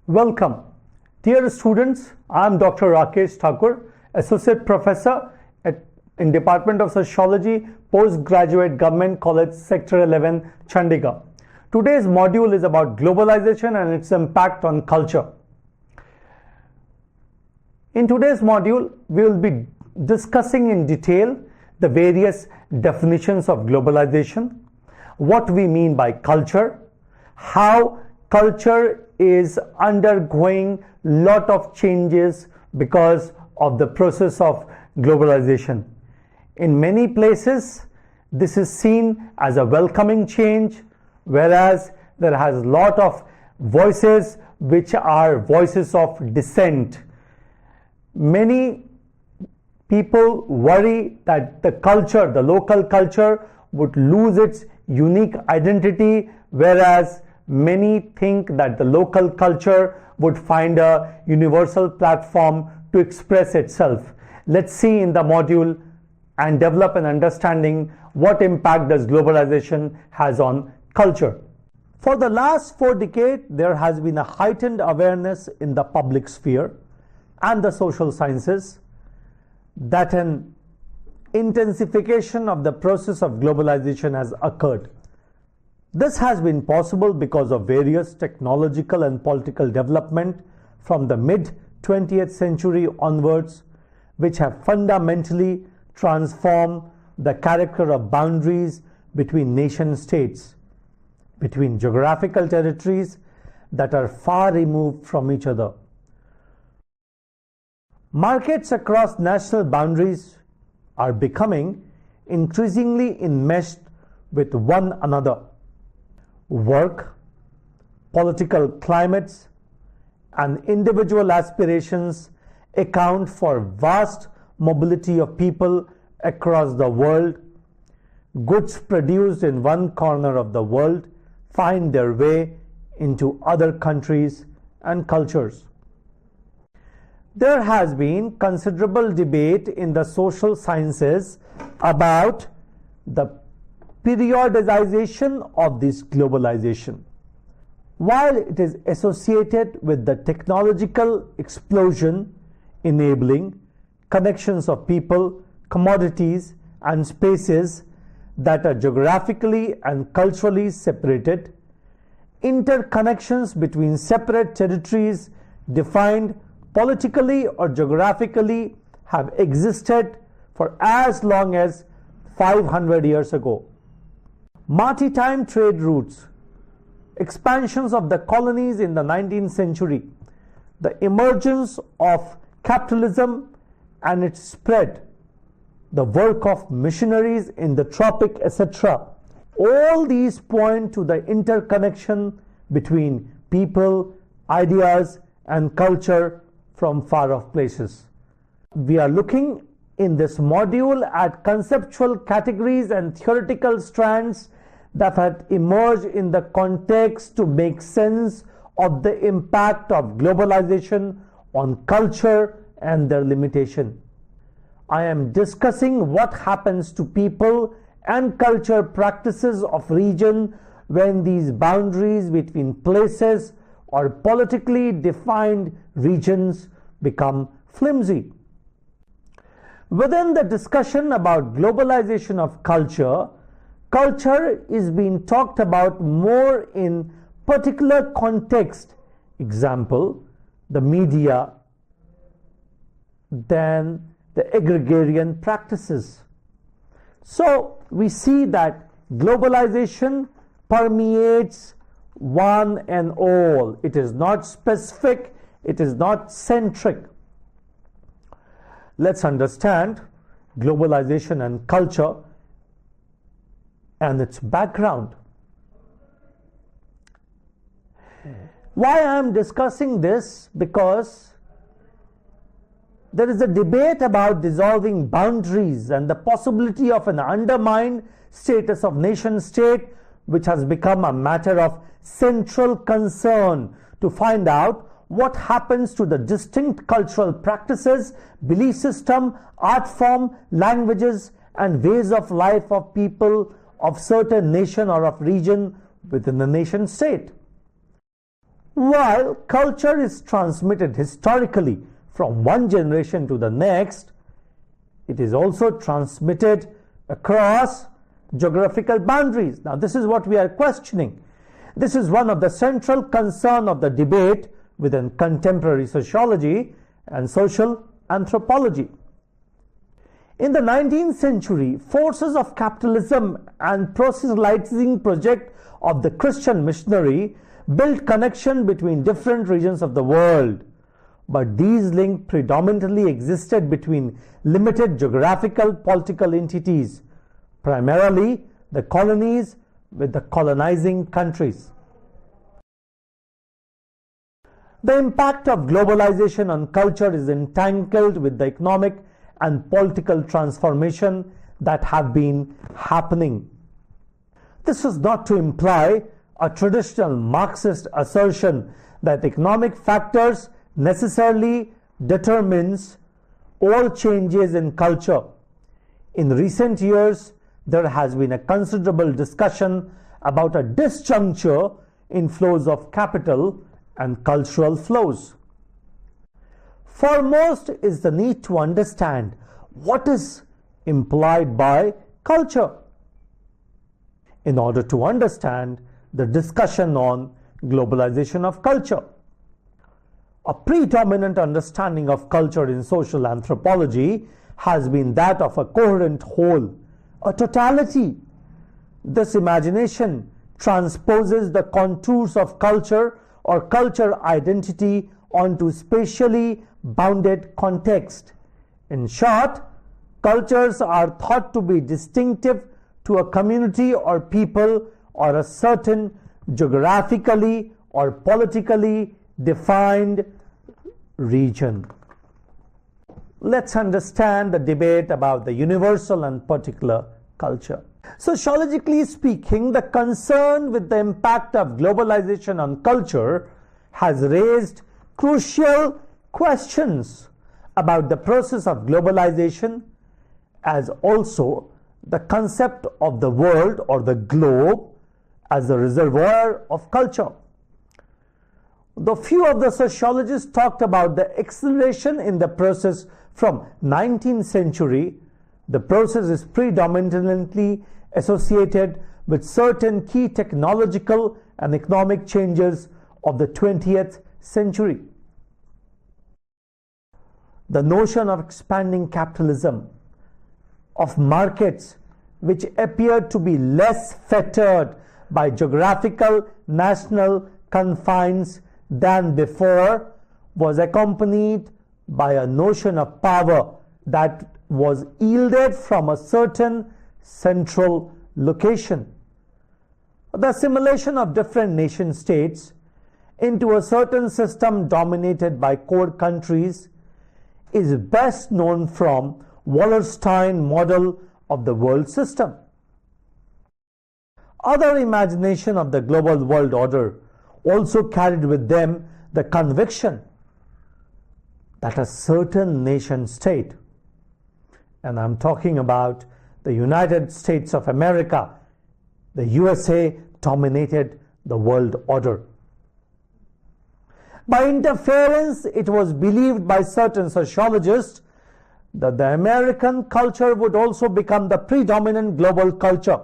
Welcome. Dear students, I am Dr. Rakesh Thakur, Associate Professor in Department of Sociology, Postgraduate Government College, Sector 11, Chandigarh. Today's module is about globalization and its impact on culture. In today's module, we will be discussing in detail the various definitions of globalization, what we mean by culture, how culture is undergoing lot of changes because of the process of globalization. In many places, this is seen as a welcoming change, whereas there has a lot of voices which are voices of dissent. Many people worry that the culture, the local culture, would lose its unique identity, whereas many think that the local culture would find a universal platform to express itself. Let's see in the module and develop an understanding what impact does globalization has on culture. For the last 4 decades, there has been a heightened awareness in the public sphere and the social sciences that an intensification of the process of globalization has occurred. This has been possible because of various technological and political development from the mid-20th century onwards, which have fundamentally transformed the character of boundaries between nation states, between geographical territories that are far removed from each other. Markets across national boundaries are becoming increasingly enmeshed with one another. Work, political climates, and individual aspirations account for vast mobility of people across the world. Goods produced in one corner of the world find their way into other countries and cultures. There has been considerable debate in the social sciences about the periodization of this globalization. While it is associated with the technological explosion enabling connections of people, commodities, and spaces that are geographically and culturally separated, interconnections between separate territories defined politically or geographically have existed for as long as 500 years ago. Maritime trade routes, expansions of the colonies in the 19th century, the emergence of capitalism and its spread, the work of missionaries in the tropic, etc. All these point to the interconnection between people, ideas, and culture from far off places. We are looking in this module at conceptual categories and theoretical strands that had emerged in the context to make sense of the impact of globalization on culture and their limitation. I am discussing what happens to people and culture practices of region when these boundaries between places or politically defined regions become flimsy. Within the discussion about globalization of culture, culture is being talked about more in particular context, example, the media, than the agrarian practices. So we see that globalization permeates one and all. It is not specific, it is not centric. Let's understand globalization and culture and its background. Why I am discussing this? Because there is a debate about dissolving boundaries and the possibility of an undermined status of nation state, which has become a matter of central concern to find out what happens to the distinct cultural practices, belief system, art form, languages, and ways of life of people of certain nation or of region within the nation state. While culture is transmitted historically from one generation to the next, it is also transmitted across geographical boundaries. Now, this is what we are questioning. This is one of the central concerns of the debate within contemporary sociology and social anthropology. In the 19th century, forces of capitalism and proselytizing project of the Christian missionary built connection between different regions of the world. But these links predominantly existed between limited geographical political entities, primarily the colonies with the colonizing countries. The impact of globalization on culture is entangled with the economic and political transformation that have been happening. This is not to imply a traditional Marxist assertion that economic factors necessarily determines all changes in culture. In recent years, there has been a considerable discussion about a disjuncture in flows of capital and cultural flows. Foremost is the need to understand what is implied by culture. In order to understand the discussion on globalization of culture, a predominant understanding of culture in social anthropology has been that of a coherent whole, a totality. This imagination transposes the contours of culture or culture identity onto spatially bounded context. In short, cultures are thought to be distinctive to a community or people or a certain geographically or politically defined region. Let's understand the debate about the universal and particular culture. Sociologically speaking, the concern with the impact of globalization on culture has raised crucial questions about the process of globalization, as also the concept of the world or the globe as a reservoir of culture. Though few of the sociologists talked about the acceleration in the process from 19th century, the process is predominantly associated with certain key technological and economic changes of the 20th century. The notion of expanding capitalism, of markets which appeared to be less fettered by geographical national confines than before, was accompanied by a notion of power that was yielded from a certain central location. The assimilation of different nation states into a certain system dominated by core countries is best known from Wallerstein model of the world system. Other imagination of the global world order also carried with them the conviction that a certain nation state, and I'm talking about the United States of America, the USA, dominated the world order. By interference, it was believed by certain sociologists that the American culture would also become the predominant global culture.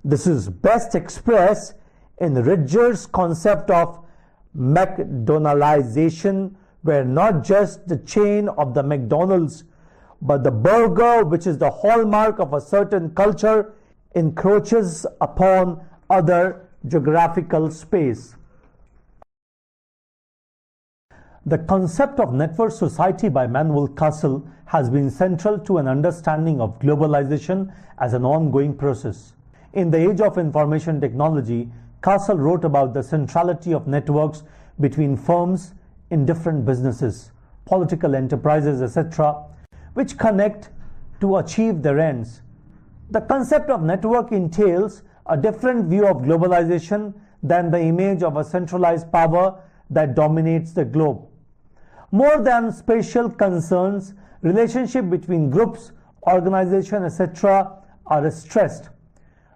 This is best expressed in Ridger's concept of McDonaldization, where not just the chain of the McDonald's, but the burger, which is the hallmark of a certain culture, encroaches upon other geographical space. The concept of network society by Manuel Castle has been central to an understanding of globalization as an ongoing process. In the age of information technology, Castle wrote about the centrality of networks between firms in different businesses, political enterprises, etc., which connect to achieve their ends. The concept of network entails a different view of globalization than the image of a centralized power that dominates the globe. More than spatial concerns, relationship between groups, organizations, etc. are stressed.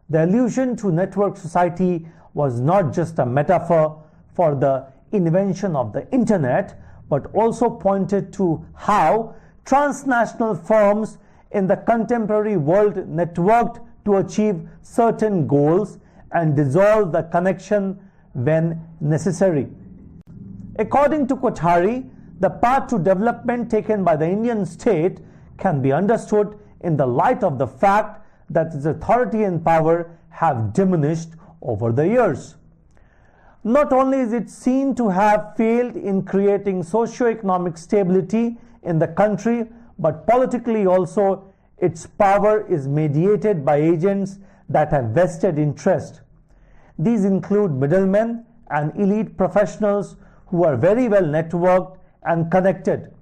The allusion to network society was not just a metaphor for the invention of the internet, but also pointed to how transnational firms in the contemporary world networked to achieve certain goals and dissolve the connection when necessary. According to Kothari, the path to development taken by the Indian state can be understood in the light of the fact that its authority and power have diminished over the years. Not only is it seen to have failed in creating socio-economic stability in the country, but politically also its power is mediated by agents that have vested interest. These include middlemen and elite professionals who are very well networked and connected,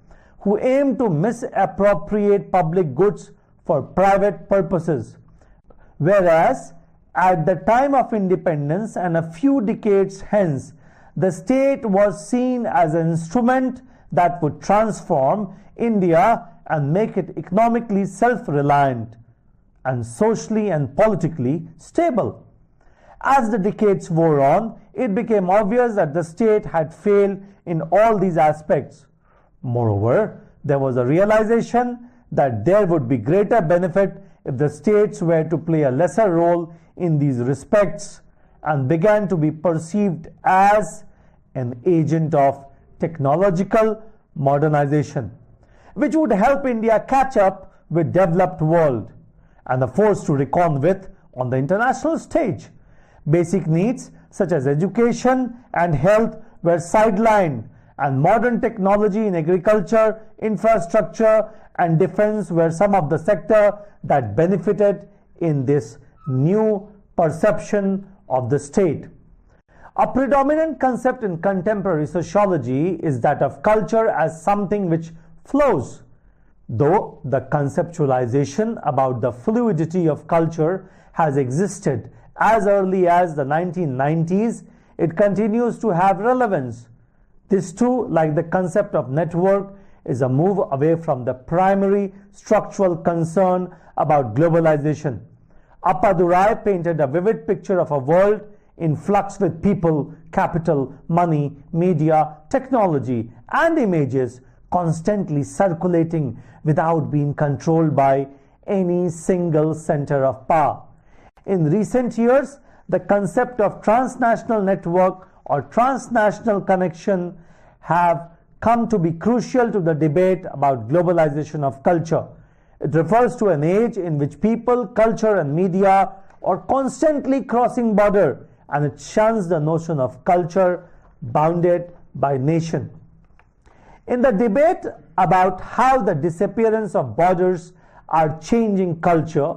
who aim to misappropriate public goods for private purposes. Whereas, at the time of independence and a few decades hence, the state was seen as an instrument that would transform India and make it economically self-reliant and socially and politically stable. As the decades wore on, it became obvious that the state had failed in all these aspects. Moreover, there was a realization that there would be greater benefit if the states were to play a lesser role in these respects and began to be perceived as an agent of technological modernization, which would help India catch up with developed world and a force to reckon with on the international stage. Basic needs such as education and health were sidelined, and modern technology in agriculture, infrastructure and defense were some of the sector that benefited in this new perception of the state. A predominant concept in contemporary sociology is that of culture as something which flows. Though the conceptualization about the fluidity of culture has existed as early as the 1990s, it continues to have relevance. This too, like the concept of network, is a move away from the primary structural concern about globalization. Appadurai painted a vivid picture of a world in flux with people, capital, money, media, technology, and images constantly circulating without being controlled by any single center of power. In recent years, the concept of transnational network or transnational connection have come to be crucial to the debate about globalization of culture. It refers to an age in which people, culture, and media are constantly crossing border, and it shuns the notion of culture bounded by nation. In the debate about how the disappearance of borders are changing culture,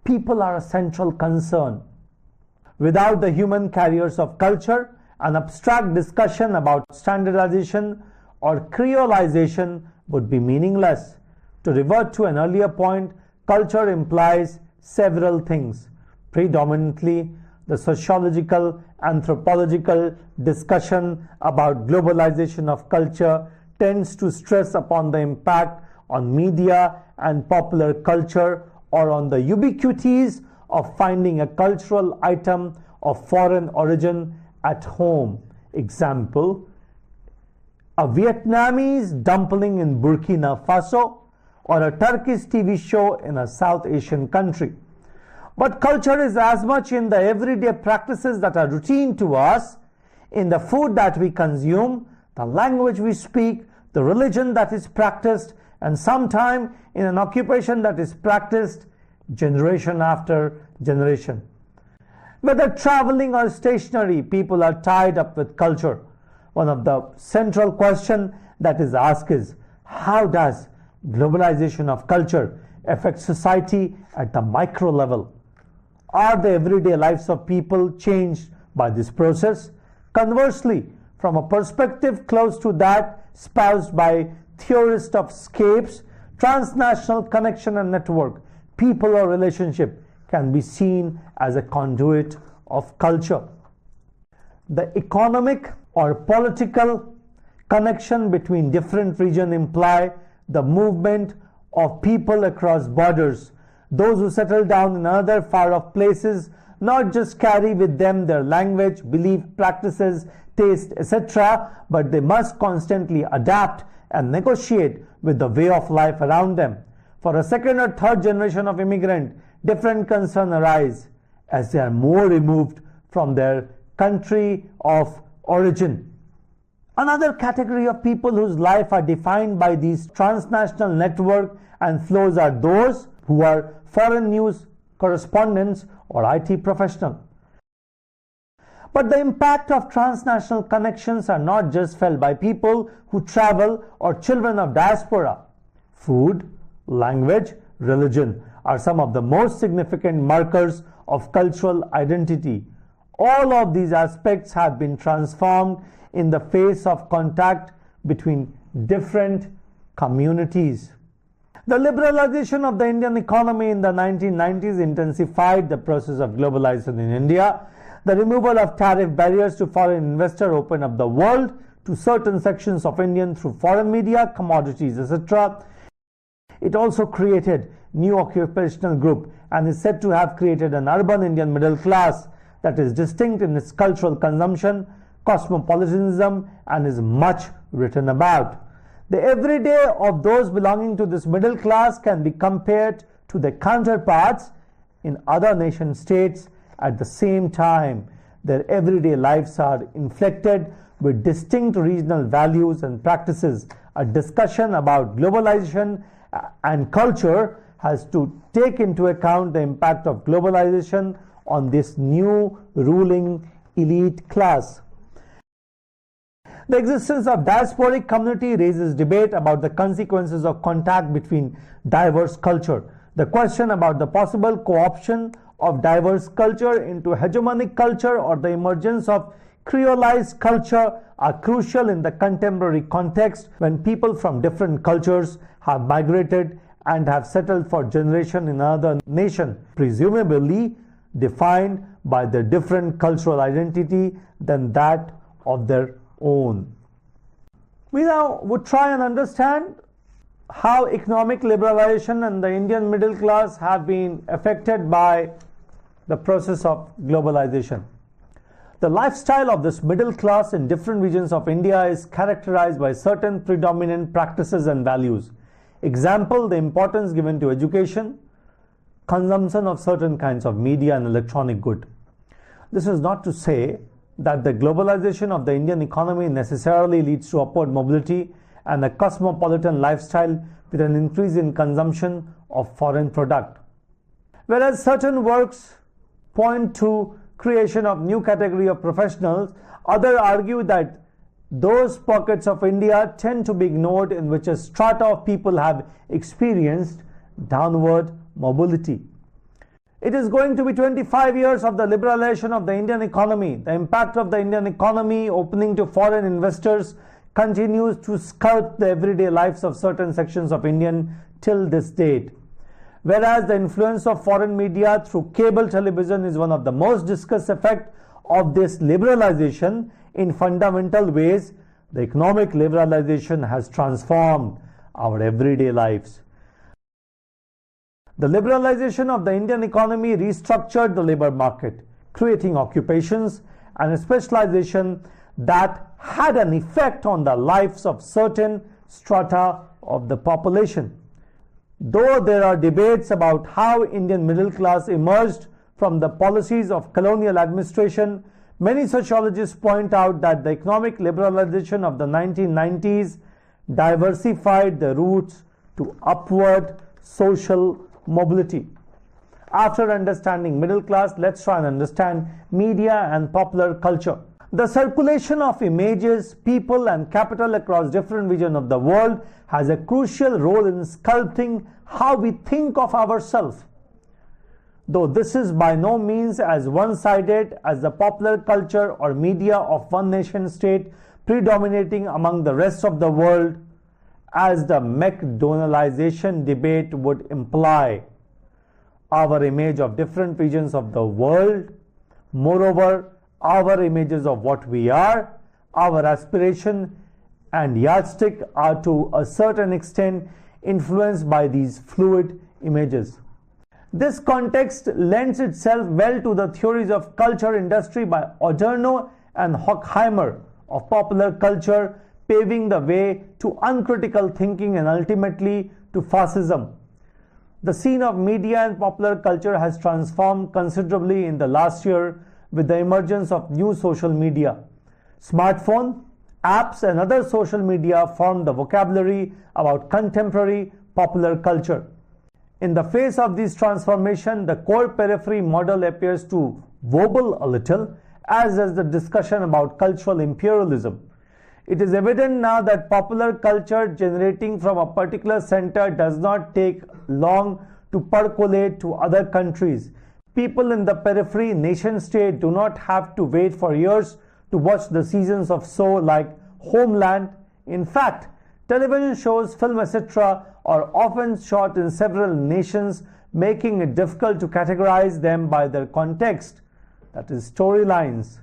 people are a central concern. Without the human carriers of culture, an abstract discussion about standardization or creolization would be meaningless. To revert to an earlier point, culture implies several things. Predominantly, the sociological, anthropological discussion about globalization of culture tends to stress upon the impact on media and popular culture, or on the ubiquities of finding a cultural item of foreign origin at home. Example, a Vietnamese dumpling in Burkina Faso, or a Turkish TV show in a South Asian country. But culture is as much in the everyday practices that are routine to us, in the food that we consume, the language we speak, the religion that is practiced, and sometime in an occupation that is practiced generation after generation. Whether traveling or stationary, people are tied up with culture. One of the central questions that is asked is, how does globalization of culture affect society at the micro level? Are the everyday lives of people changed by this process? Conversely, from a perspective close to that espoused by theorists of scapes, transnational connection and network, people or relationship can be seen as a conduit of culture. The economic or political connection between different regions imply the movement of people across borders. Those who settle down in other far-off places not just carry with them their language, belief, practices, taste, etc., but they must constantly adapt and negotiate with the way of life around them. For a second or third generation of immigrant, different concerns arise as they are more removed from their country of origin. Another category of people whose life are defined by these transnational network and flows are those who are foreign news correspondents or IT professionals. But the impact of transnational connections are not just felt by people who travel or children of diaspora. Food, language, religion are some of the most significant markers of cultural identity. All of these aspects have been transformed in the face of contact between different communities. The liberalization of the Indian economy in the 1990s intensified the process of globalization in India. The removal of tariff barriers to foreign investors opened up the world to certain sections of Indian through foreign media, commodities, etc. It also created new occupational group and is said to have created an urban Indian middle class that is distinct in its cultural consumption, cosmopolitanism, and is much written about. The everyday of those belonging to this middle class can be compared to their counterparts in other nation states. At the same time, their everyday lives are inflected with distinct regional values and practices. A discussion about globalization and culture has to take into account the impact of globalization on this new ruling elite class. The existence of diasporic community raises debate about the consequences of contact between diverse culture. The question about the possible co-option of diverse culture into hegemonic culture or the emergence of creolized culture are crucial in the contemporary context when people from different cultures have migrated and have settled for generations in another nation, presumably defined by their different cultural identity than that of their own. We now would try and understand how economic liberalization and the Indian middle class have been affected by the process of globalization. The lifestyle of this middle class in different regions of India is characterized by certain predominant practices and values. Example, the importance given to education, consumption of certain kinds of media and electronic good. This is not to say that the globalization of the Indian economy necessarily leads to upward mobility and a cosmopolitan lifestyle with an increase in consumption of foreign product. Whereas certain works point to creation of new category of professionals, others argue that those pockets of India tend to be ignored in which a strata of people have experienced downward mobility. It is going to be 25 years of the liberalization of the Indian economy. The impact of the Indian economy opening to foreign investors continues to sculpt the everyday lives of certain sections of Indian till this date. Whereas the influence of foreign media through cable television is one of the most discussed effects of this liberalization, in fundamental ways, the economic liberalization has transformed our everyday lives. The liberalization of the Indian economy restructured the labor market, creating occupations and a specialization that had an effect on the lives of certain strata of the population. Though there are debates about how Indian middle class emerged from the policies of colonial administration, many sociologists point out that the economic liberalization of the 1990s diversified the routes to upward social mobility. After understanding middle class, let's try and understand media and popular culture. The circulation of images, people and capital across different regions of the world has a crucial role in sculpting how we think of ourselves. Though this is by no means as one-sided as the popular culture or media of one nation state predominating among the rest of the world, as the McDonaldization debate would imply. Our image of different regions of the world, moreover, our images of what we are, our aspiration and yardstick are to a certain extent influenced by these fluid images. This context lends itself well to the theories of culture industry by Adorno and Horkheimer of popular culture, paving the way to uncritical thinking and ultimately to fascism. The scene of media and popular culture has transformed considerably in the last year with the emergence of new social media. Smartphone, apps and other social media form the vocabulary about contemporary popular culture. In the face of this transformation, the core periphery model appears to wobble a little, as does the discussion about cultural imperialism. It is evident now that popular culture generating from a particular center does not take long to percolate to other countries. People in the periphery, nation state, do not have to wait for years to watch the seasons of show like Homeland. In fact, television shows, film, etc. are often shot in several nations, making it difficult to categorize them by their context, that is, storylines.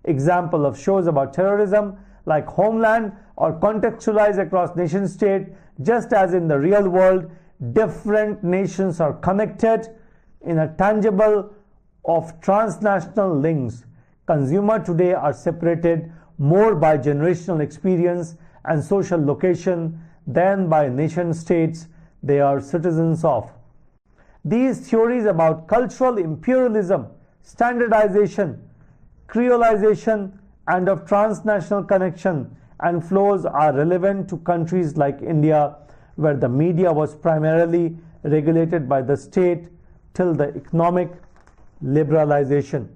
Example of shows about terrorism like Homeland are contextualized across nation state, just as in the real world, different nations are connected in a tangible of transnational links. Consumers today are separated more by generational experience and social location than by nation states they are citizens of. These theories about cultural imperialism, standardization, creolization, and of transnational connection and flows are relevant to countries like India, where the media was primarily regulated by the state till the economic liberalization.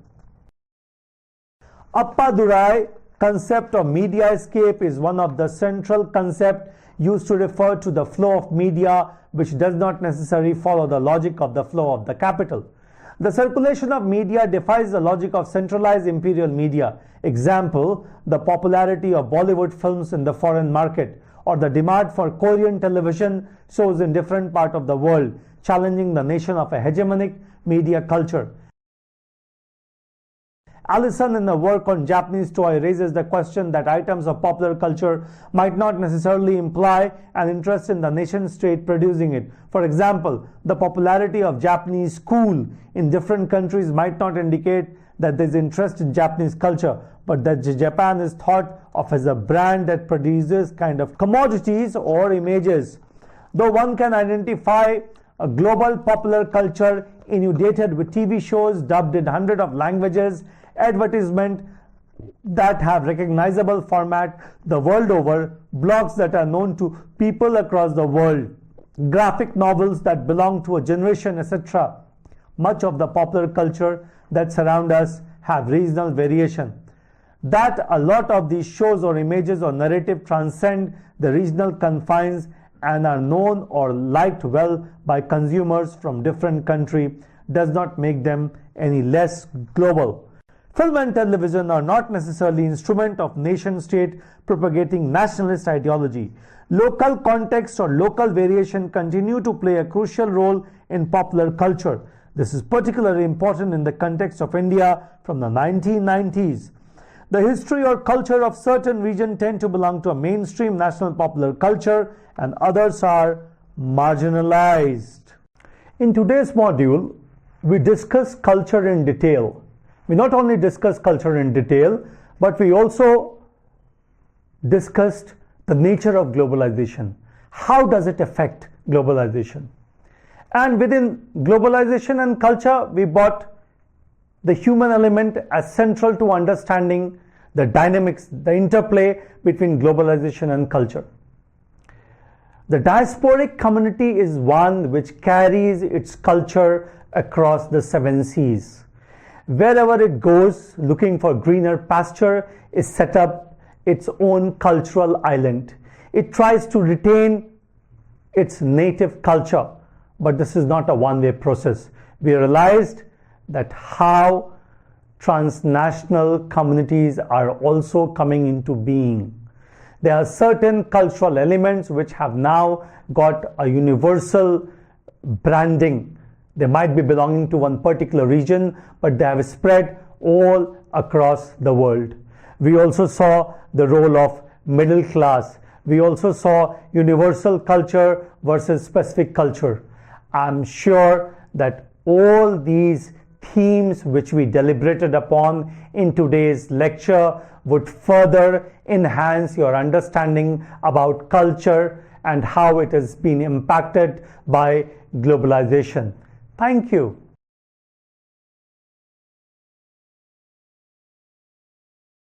Appadurai concept of media escape is one of the central concepts used to refer to the flow of media which does not necessarily follow the logic of the flow of the capital. The circulation of media defies the logic of centralized imperial media. Example, the popularity of Bollywood films in the foreign market, or the demand for Korean television shows in different parts of the world, challenging the nation of a hegemonic media culture. Allison, in a work on Japanese toy, raises the question that items of popular culture might not necessarily imply an interest in the nation state producing it. For example, the popularity of Japanese school in different countries might not indicate that there is interest in Japanese culture, but that Japan is thought of as a brand that produces kind of commodities or images. Though one can identify a global popular culture inundated with TV shows dubbed in hundreds of languages, advertisement that have recognizable format the world over, blogs that are known to people across the world, graphic novels that belong to a generation, etc. Much of the popular culture that surround us have regional variation. That a lot of these shows or images or narrative transcend the regional confines and are known or liked well by consumers from different countries does not make them any less global. Film and television are not necessarily instrument of nation-state propagating nationalist ideology. Local context or local variation continue to play a crucial role in popular culture. This is particularly important in the context of India from the 1990s. The history or culture of certain regions tend to belong to a mainstream national popular culture and others are marginalized. In today's module, we discuss culture in detail. We not only discuss culture in detail, but we also discussed the nature of globalization. How does it affect globalization? And within globalization and culture, we brought the human element as central to understanding the dynamics, the interplay between globalization and culture. The diasporic community is one which carries its culture across the 7 seas. Wherever it goes, looking for greener pasture, is set up its own cultural island. It tries to retain its native culture, but this is not a one-way process. We realized that how transnational communities are also coming into being. There are certain cultural elements which have now got a universal branding. They might be belonging to one particular region, but they have spread all across the world. We also saw the role of middle class. We also saw universal culture versus specific culture. I'm sure that all these themes which we deliberated upon in today's lecture would further enhance your understanding about culture and how it has been impacted by globalization. Thank you.